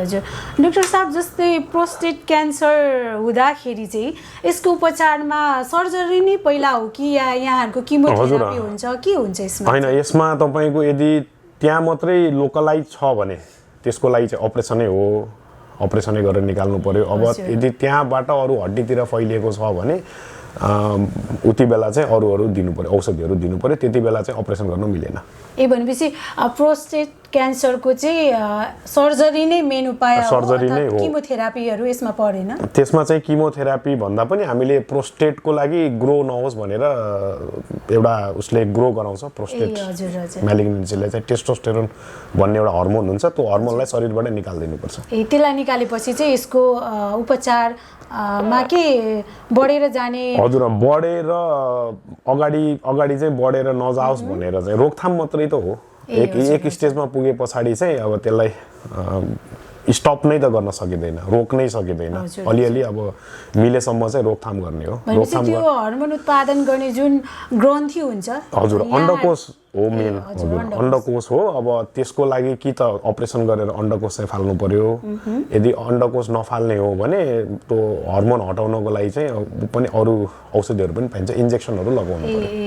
हजुर डाक्टर साहब जस्तै प्रोस्टेट क्यान्सर हुँदाखेरि चाहिँ यसको उपचारमा सर्जरी नै पहिला हो कि या यहाँहरुको किमोथेरापी हुन्छ के हुन्छ यसमा हैन यसमा तपाईको यदि त्यहाँ मात्रै लोकलाइज छ भने त्यसको लागि चाहिँ अपरेसनै हो अपरेसनै गरेर निकाल्नु पर्यो अब यदि त्यहाँबाट अरु हड्डीतिर फैलिएको छ भने उति बेला चाहिँ अरु दिनु पर्यो औषधिहरु दिनु पर्यो त्यति बेला चाहिँ अपरेसन गर्न मिलेन ए भनेपछि प्रोस्टेट क्यान्सरको चाहिँ सर्जरी नै मेन उपाय हो सर्जरी नै हो किमोथेरापीहरु यसमा परेन त्यसमा चाहिँ किमोथेरापी भन्दा पनि हामीले प्रोस्टेटको लागि ग्रो नहोस् भनेर एउटा उसले ग्रो गराउँछ प्रोस्टेट म्यालिग्नेन्सीले चाहिँ टेस्टोस्टेरोन भन्ने एउटा हार्मोन हुन्छ त्यो हार्मोनलाई शरीरबाट निकाल्दिनु पर्छ ए त्यसलाई निकालेपछि चाहिँ यसको उपचार मा के बढेर जाने हजुर बढेर अगाडि चाहिँ बढेर नजाओस् भनेर चाहिँ रोकथाम मात्रै त हो एक स्टेजमा पुगे पछाडी चाहिँ अब त्यसलाई स्टप नै त गर्न सकिदैन रोक्नै सकिदैन अलिअलि अब मिलेसम्म चाहिँ रोकथाम गर्ने हो रोकथाम त्यो हार्मोन उत्पादन गर्ने जुन ग्रन्थि हुन्छ हजुर अन्डकोश हो मेन हजुर अन्डकोश हो अब त्यसको लागि कि त अपरेसन गरेर अन्डकोश चाहिँ फाल्नु पर्यो यदि अन्डकोश नफाल्ने हो भने त्यो हार्मोन हटाउनको लागि चाहिँ पनि अरु औषधिहरु पनि पाइन्छ इन्जेक्सनहरु लगाउनु पर्यो